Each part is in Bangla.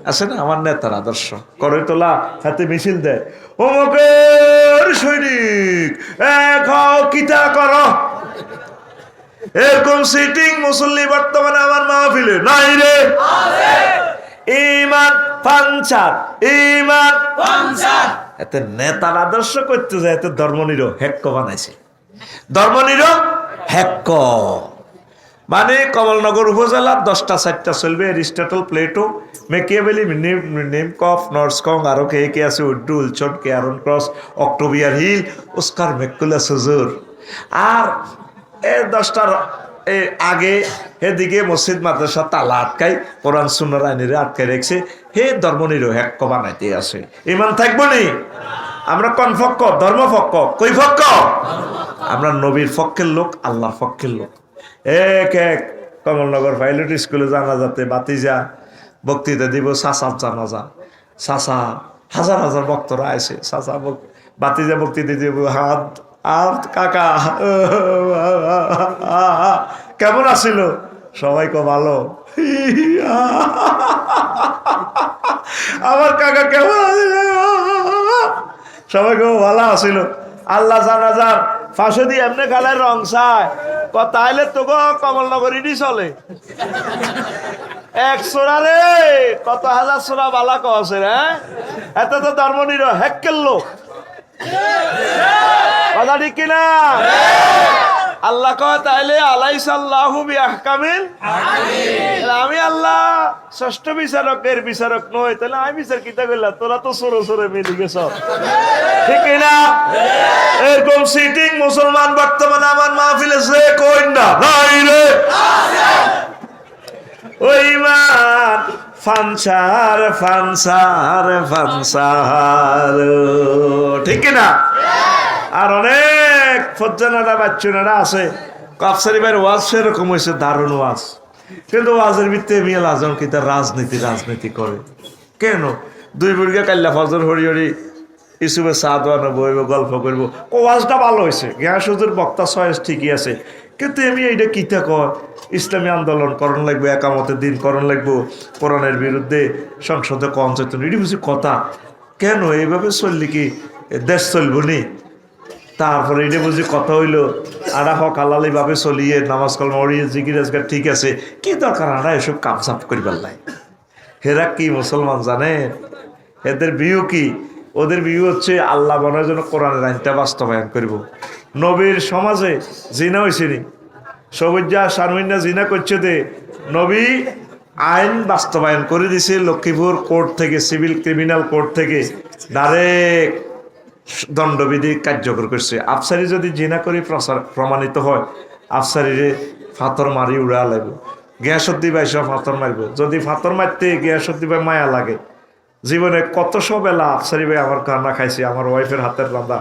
আছে না আমার নেতার আদর্শ করে তোলা হাতে মিছিল দেয় অমুকের সৈনিক কিতা করো এরকম সিটিং মুসল্লি বর্তমানে আমার মাহফিলে নাই রে ইমান পাঞ্চার ইমান পাঞ্চার এতে নেতার আদর্শ করতে যায় এতে ধর্মনিরো হেক্ক বানাইছে ধর্মনিরো হেক্ক মানে কমলনগর উপজেলার 10টা 4টা চলবে এরিস্টটল প্লেটো মেকিয়াভেলি নেমকফ নর্সকং আরো কে কে আছে উড্ডু উলচন কে আরন ক্রস অক্টোবিয়ার হিল ওস্কার মেকুলা সুজুর আর এই 10টার আগে এদিকে মসজিদ মাদ্রাসা তালা আটকাই কোরআন সুন্নাহর আইনেরে আটকাই রেখেছে হে ধর্মনিরপেক্ষ বানাইতে আছে ইমান থাকবো নি আমরা কোন পক্ষ ধর্মপক্ষ কই পক্ষ আমরা নবীর পক্ষের লোক আল্লাহর পক্ষের লোক এক এক কমলনগর পাইলট স্কুলে জানাজাতে বাতিজা বক্তৃতা দিব চাচার জানাজা চাচা হাজার হাজার ভক্তরা আছে চাচা বাতিজা বক্তৃতা দিব হাত আর কাকা কেমন আছিল সবাই কো ভালো আমার কাকা কেমন আছিল সবাই কো ভালো আছিল আল্লাহ জানাজার ফাঁসে দিয়ে এমনি গালের রং চায় তাইলে তো গো কমলনগরই চলে এক সোনা রে কত হাজার সোনা বালা কছে রে এত তো ধর্মনির হেক্কেল লোক কথা ঠিক কিনা আল্লাহ কয় তাইলে আলাইসাল্লাহু বিআহকামিল আমি আল্লাহ ষষ্ঠ বিচারকের বিচারক নই তাহলে আমি বিচার কিতা করলাম তোরা তো সরে সরে মিলি গেছ ঠিক কিনা এরকম সিটিং মুসলমান বর্তমানে আমার মাহফিলে সে কই না নাই রে ওই মান ফানসার ফানসার ফানসার ঠিক না আর অনেক ফজ্জানারা বাচ্চারা আছে কাফসারি ভাইয়ের ওয়াজ সেরকম হয়েছে দারুণ ওয়াজ কিন্তু ওয়াজের ভিত্তিতে মিয়াল আজম কি তার রাজনীতি করে কেন দুই বুড়িয়া কাল্লা ফজর হরি হরি ইসুবে চা দোয়ানো বইব গল্প করবো ওয়াজটা ভালো হয়েছে গ্যাস হুজুর বক্তা সয়েস ঠিকই আছে কিন্তু আমি এইটা কিতা কয় ইসলামী আন্দোলন করণ লাগবে একামতের দিন করণ লাগবো কোরআনের বিরুদ্ধে সংসদে কম চেতন এটি বুঝি কথা কেন এইভাবে চললি কি দেশ চলবো নি তারপরে এটা বুঝি কথা হইলো আড়া হক আলালি ভাবে চলিয়ে নামাজ কলমা ওড়িয়ে জিকির আজকাল ঠিক আছে কি দরকার আড়া এসব কামসাপ করিবার লাই হেরা কি মুসলমান জানে এদের বিউ কি ওদের বিউ হচ্ছে আল্লাহ বানার জন্য কোরআনের আইনটা বাস্তবায়ন করব নবীর সমাজে জিনা হয়েছে নি সবুজা শারমিনা জিনা করছে দে নবী আইন বাস্তবায়ন করে দিছে লক্ষ্মীপুর কোর্ট থেকে সিভিল ক্রিমিনাল কোর্ট থেকে ডাইরেক্ট দণ্ডবিধি কার্যকর করছে আফসারি যদি জিনা করে প্রমাণিত হয় আফসারিরে ফাতর মারি উড়া লাগবে গিয়াসুদ্দি ভাই সব ফাতর মারব যদি ফাতর মারতে গিয়াসুদ্দি ভাই মায়া লাগে জীবনে কত বেলা আফসারি ভাই আমার কান্না খাইছে আমার ওয়াইফের হাতের রান্না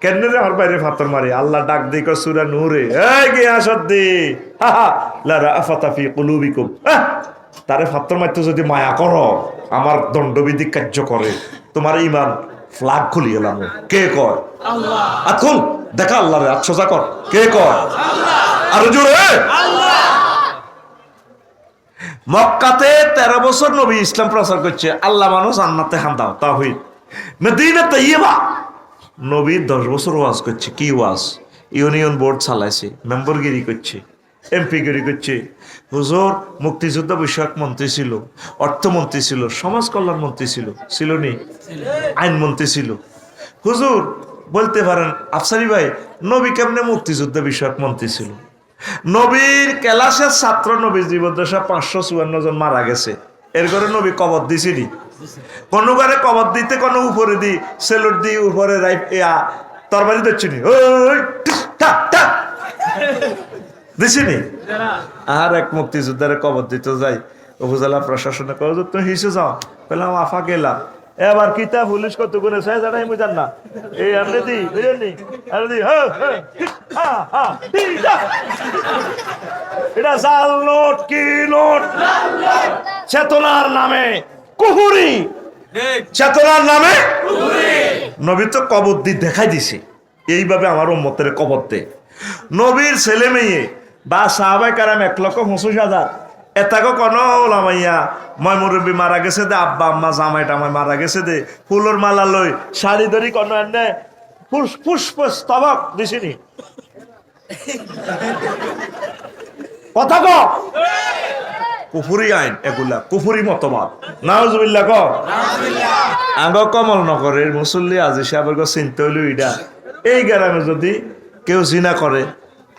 কেন রে আমার বাইরে ফাতর মারি আল্লাহ ডাক দিক সূরা নূরে এই গিয়াসুদ্দি লা রাফাতা ফি কুলুবিকুম তারে ফাতর মারতে যদি মায়া করো আমার দণ্ডবিধি কার্য করে তোমার ঈমান ফ্ল্যাগ খুলি এলাম কে কয় আল্লাহ আকুল দেখা আল্লাহ রে আচ্ছা কর কে কয় আল্লাহ আর জোরে আল্লাহ মক্কাতে 13 বছর নবী ইসলাম প্রচার করছে আল্লাহ মানুষ জান্নাতে হান্দাও তাওহীদ মদিনা তাইয়্যিবা নবী 10 বছর ওয়াজ করছে কি ওয়াজ ইউনিয়ন বোর্ড চালাইছে মেম্বারগিরি করছে এমপিগিরি করছে হুজুর মুক্তিযোদ্ধা বিষয়ক মন্ত্রী ছিল অর্থমন্ত্রী ছিল সমাজ কল্যাণ মন্ত্রী ছিল নি আইনমন্ত্রী ছিল হুজুর বলতে পারেন আফসারি ভাই নবী কেমনে মুক্তিযোদ্ধা বিষয়ক মন্ত্রী ছিল নবীর ক্লাসের ছাত্র নবীর জীবদ্দশা 554 জন মারা গেছে এর ঘরে নবী কবর দিছিনি কোন ঘরে কবর দিতে কোন উপরে দি সেলুট দি উপরে তরবারি দিচ্ছিনি ওই দিছিনি আর এক মুক্তিযোদ্ধারে কবর দিতে যাই উপজেলা প্রশাসনে কয় তুমি হিসে যাও বললাম আফা গেলাম এবার কিতা পুলিশ কত গুণে চাই জানাই মুই জান না এই আনলে দি বুঝলি আরে দি এটা জাল নোট কি নোট চেতনার নামে কুহুরি চেতনার নামে নবী তো কবর দি দেখাই দিছে এইভাবে আমার উম্মতের কবর দে নবীর ছেলে মেয়ে বা সাহাবায়ে কেরাম 1,25,000 এটাকে কোনো ওলামাইয়া মই মুরব্বী মারা গেছে দে, আব্বা আম্মা জামাই টামাই মারা গেছে দে, ফুলের মালা লই শাড়ি ধরি কোনো এনে পুষ্প স্তবক দিছিনি কথা ক কুফুরি আইন, এগুলা কুফুরি মতবাদ। নাউজুবিল্লাহ ক আগ কমল নগরের মুসল্লি আজি সাহেবের চিন্তা হইল ইডা এই গ্রামে যদি কেউ জিনা করে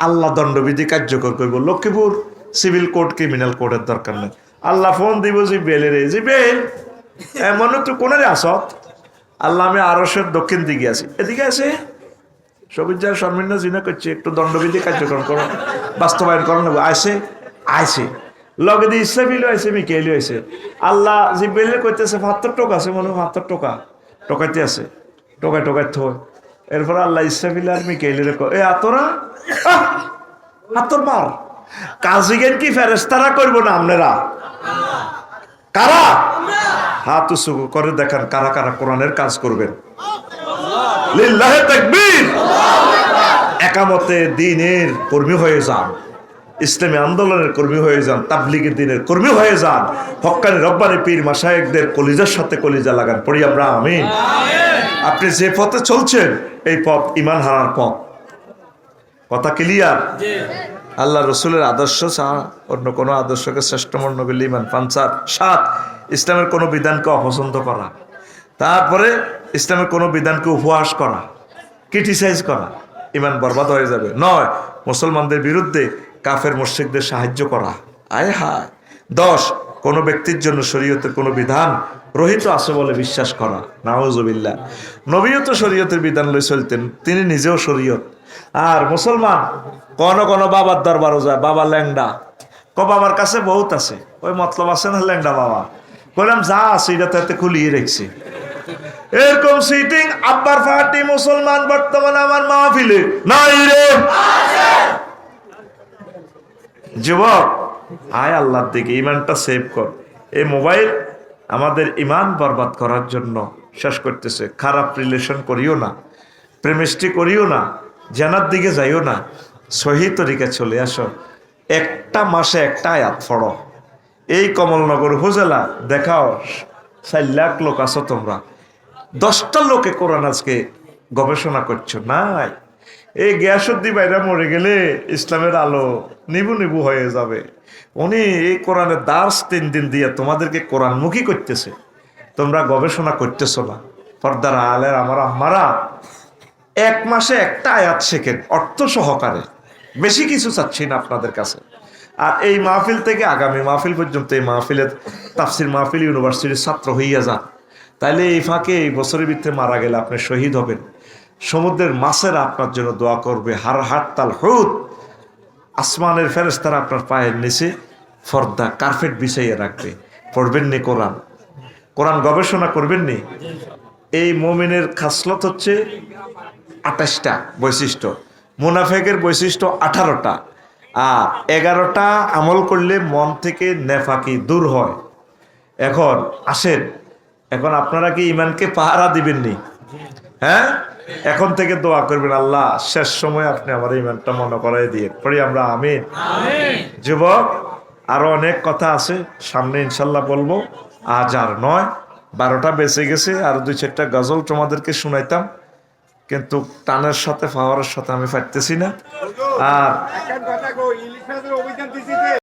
আল্লাহ দণ্ডবিধি কার্যকর করব। লক্ষ্মীপুর সিভিল কোর্ট ক্রিমিনাল কোর্টের দরকার নেই। আল্লাহ ফোন দিব জিবেলের জিবেল এমন তো কোনারে আসত আল্লাহ আমি আরশের দক্ষিণ দিকে আছি, এদিকে আছে সবিজার সর্মিন্দ জিনা করছে, একটু দণ্ডবিধি কার্যক্রম করো, বাস্তবায়ন করো নেবো। আইসে আইসে লগে দিয়ে ইসরাফিলও আইসে, মিকাইলও আইসে। আল্লাহ জিবেলে কইতেছে ৭৫ টোকা আছে, মনে হয় ৭৫ টোকা টোকাইতে আছে, টোকায় টোকায় থয়। এরপর আল্লাহ ইসরাফিল আর মিকাইলের এ আতরা আতর মার কাজী জ্ঞান কি ফেরেশতারা করবো না আপনারা? কারা হাত উঁচু করে দেখান কারা কারা কোরআনের কাজ করবেন? লিল্লাহে তাকবীর। একামতে দ্বীনের কর্মী হয়ে যান, ইসলামী আন্দোলনের কর্মী হয়ে যান, তাবলীগের দ্বীনের কর্মী হয়ে যান, হক্কানি রব্বানি পীর মাশায়েখদের কলিজার সাথে কলিজা লাগান। পড়ি আমরা আমিন। আপনি যে পথে চলছেন এই পথ ঈমান হারার পথ। কথা ক্লিয়ার? আল্লাহ রসুলের আদর্শ ছাড়া অন্য কোনো আদর্শকে শ্রেষ্ঠ মনে করলে ঈমান পাঞ্চার। ৭ ইসলামের কোনো বিধানকে অপছন্দ করা, তারপরে ইসলামের কোনো বিধানকে উপহাস করা, ক্রিটিসাইজ করা, ঈমান বরবাদ হয়ে যাবে। ৯ মুসলমানদের বিরুদ্ধে কাফের মুশরিকদের সাহায্য করা। আয় হায়। ১০ কোনো ব্যক্তির জন্য শরীয়তের কোনো বিধান রহিত আছে বলে বিশ্বাস করা। নাউজুবিল্লাহ। নবীও তো শরীয়তের বিধান লই চলতেন, তিনি নিজেও শরীয়ত। আর মুসলমান কোন কোন বাবার দরবারও যায়, বাবা ল্যাংডা, বাবার কাছে বহুত আছে, ওই মতলব আছে না ল্যাংডা বাবা, বললাম যা আছে এটা তাতে খুলিয়ে রেখছি। এরকম সিটিং আব্বার ফাটি মুসলমান বর্তমানে আমার মাহফিলে নাই রে। যুবক আয় আল্লাহর দিকে ইমানটা সেভ কর। এই মোবাইল আমাদের ইমান বরবাদ করার জন্য শেষ করতেছে। খারাপ রিলেশন করিও না, প্রেমিস্ট্রি করিও না, জানার দিকে যাইও না, সহি তরিকা চলে আসো। একটা মাসে একটা আয়াত পড়ো। এই কমলনগর উপজেলা দেখাও ৪ লাখ লোক আছো তোমরা, 10টা লোকে কোরআন আজকে গবেষণা করছো। নাই এই গিয়াসুদ্দিন ভাইরা মরে গেলে ইসলামের আলো নিবু নিবু হয়ে যাবে। উনি এই কোরআনের দার্স 3 দিন দিয়ে তোমাদেরকে কোরআনমুখী করতেছে, তোমরা গবেষণা করতেছো না। পর্দার আলের আমার আম্মারা 1 মাসে একটা আয়াত শেখেন অর্থ সহকারে, বেশি কিছু চাচ্ছি না আপনাদের কাছে। আর এই মাহফিল থেকে আগামী মাহফিল পর্যন্ত এই মাহফিলের তাফসির মাহফিল ইউনিভার্সিটির ছাত্র হইয়া যান, তাইলে এই ফাঁকে এই বছরের ভিতরে মারা গেলে আপনি শহীদ হবেন। সমুদ্রের মাছেরা আপনার জন্য দোয়া করবে, হাটতাল হুদ আসমানের ফেরেশতারা আপনার পায়ের নিচে ফর্দা কার্পেট বিছাইয়া রাখবে। পড়বেন নি কোরআন, কোরআন গবেষণা করবেন নি। এই মুমিনের খাসলত হচ্ছে 28টা বৈশিষ্ট্য, মুনাফেকের বৈশিষ্ট্য 18টা, আর 11টা আমল করলে মন থেকে নেফাকি দূর হয়। এখন আসেন, এখন আপনারা কি ইমানকে পাহারা দিবেন নি? হ্যাঁ, এখন থেকে দোয়া করবেন, আল্লাহ শেষ সময় আপনি আমার ইমানটা মনে করাই দিয়ে। পড়ি আমরা আমিন। যুবক আরো অনেক কথা আছে, সামনে ইনশাল্লাহ বলবো। আজ আর নয়, 12টা বেঁচে গেছে। আর 2-4টা গজল তোমাদেরকে শুনাইতাম, কিন্তু টানের সাথে পাওয়ারের সাথে আমি পারতেছি না। আর